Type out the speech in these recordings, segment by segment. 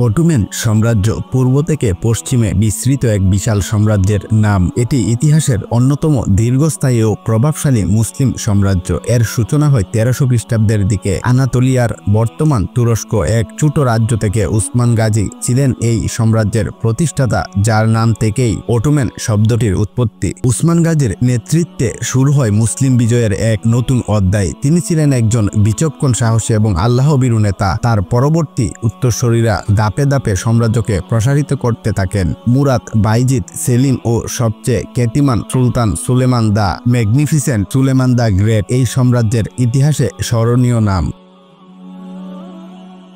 Ottoman সাম্রাজ্য পূর্ব থেকে পশ্চিমে বিস্তৃত এক বিশাল সাম্রাজ্যের নাম। এটি ইতিহাসের অন্যতম দীর্ঘস্থায়ী ও প্রভাবশালী মুসলিম সাম্রাজ্য। এর সূচনা হয় 1300 খ্রিস্টাব্দের দিকে আনাতোলিয়ার বর্তমান তুরস্ক এক ছোট রাজ্য থেকে। উসমান গাজী ছিলেন এই সাম্রাজ্যের প্রতিষ্ঠাতা, যার নাম থেকেই অটোমান শব্দটির উৎপত্তি। উসমান গাজীর নেতৃত্বে শুরু হয় মুসলিম বিজয়ের এক নতুন অধ্যায়। তিনি ছিলেন একজন বিচক্ষণ, সাহসী এবং আল্লাহভীরু নেতা। তার পরবর্তী উত্তরসূরিরা ধাপে ধাপে সাম্রাজ্যকে প্রসারিত করতে থাকেন। মুরাদ, বাইজিদ, সেলিম ও সবচেয়ে খ্যাতিমান সুলতান Suleiman the Magnificent, Suleiman the Great এই সাম্রাজ্যের ইতিহাসে স্মরণীয় নাম।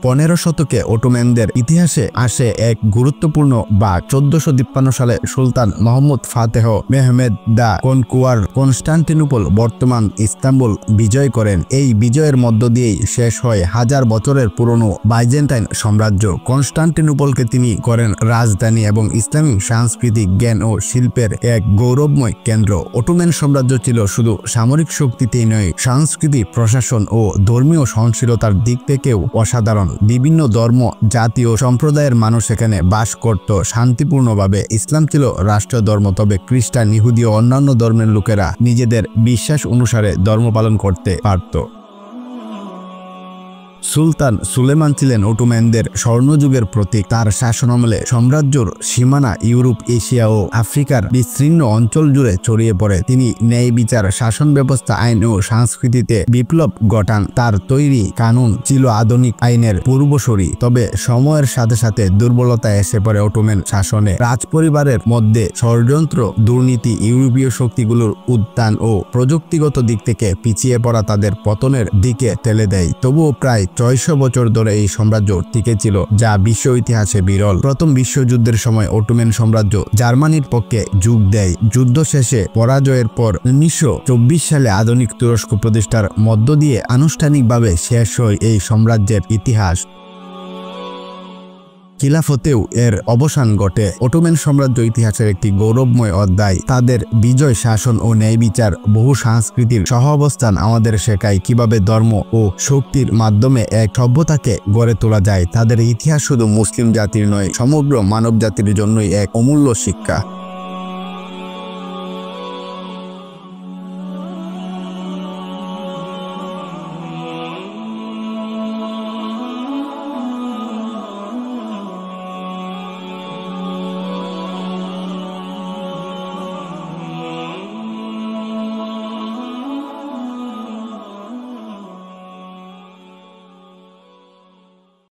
15 শতকে অটোমানদের ইতিহাসে আসে এক গুরুত্বপূর্ণ বাঁক। 1453 সালে সুলতান Mohammad Fatih Mehmed the Conqueror Constantinople, বর্তমান ইস্তাম্বুল বিজয় করেন। এই বিজয়ের মধ্য দিয়েই শেষ হয় হাজার বছরের পুরনো বাইজেন্টাইন সাম্রাজ্য। কনস্টান্টিনোপলকে তিনি করেন রাজধানী এবং ইসলামিক সাংস্কৃতিক, জ্ঞান ও শিল্পের এক গৌরবময় কেন্দ্র। অটোমান সাম্রাজ্য ছিল শুধু সামরিক শক্তিতেই নয়, সংস্কৃতি, প্রশাসন ও ধর্মীয় সহনশীলতার দিক থেকেও অসাধারণ। বিভিন্ন ধর্ম, জাতি ও সম্প্রদায়ের মানুষ এখানে বাস করত শান্তিপূর্ণভাবে। ইসলাম ছিল রাষ্ট্রীয় ধর্ম, তবে খ্রিস্টান, ইহুদি ও অন্যান্য ধর্মের লোকেরা নিজেদের বিশ্বাস অনুসারে ধর্ম পালন করতে পারত। সুলতান সুলেমান ছিলেন অটোমানদের স্বর্ণযুগের প্রতীক। তার শাসনামলে সাম্রাজ্যের সীমানা ইউরোপ, এশিয়া ও আফ্রিকার বিস্তীর্ণ অঞ্চল জুড়ে ছড়িয়ে পড়ে। তিনি ন্যায় বিচার, শাসন ব্যবস্থা, আইন ও সংস্কৃতিতে বিপ্লব ঘটান। তার তৈরি কানুন ছিল আধুনিক আইনের পূর্বসূরি। তবে সময়ের সাথে সাথে দুর্বলতা এসে পড়ে অটোমান শাসনে। রাজপরিবারের মধ্যে ষড়যন্ত্র, দুর্নীতি, ইউরোপীয় শক্তিগুলোর উত্থান ও প্রযুক্তিগত দিক থেকে পিছিয়ে পড়া তাদের পতনের দিকে ঠেলে দেয়। তবুও প্রায় 600 বছর ধরে এই সাম্রাজ্য টিকে ছিল, যা বিশ্ব ইতিহাসে বিরল। প্রথম বিশ্বযুদ্ধের সময় অটোমান সাম্রাজ্য জার্মানির পক্ষে যোগ দেয়। যুদ্ধ শেষে পরাজয়ের পর 1924 সালে আধুনিক তুরস্ক প্রতিষ্ঠার মধ্য দিয়ে আনুষ্ঠানিকভাবে শেষ হয় এই সাম্রাজ্যের ইতিহাস। খিলাফতেও এর অবসান ঘটে। অটোমান সাম্রাজ্য ইতিহাসের একটি গৌরবময় অধ্যায়। তাদের বিজয়, শাসন ও ন্যায় বিচার, বহু সংস্কৃতির সহাবস্থান আমাদের শেখায় কিভাবে ধর্ম ও শক্তির মাধ্যমে এক সভ্যতাকে গড়ে তোলা যায়। তাদের ইতিহাস শুধু মুসলিম জাতির নয়, সমগ্র মানব জাতির জন্যই এক অমূল্য শিক্ষা।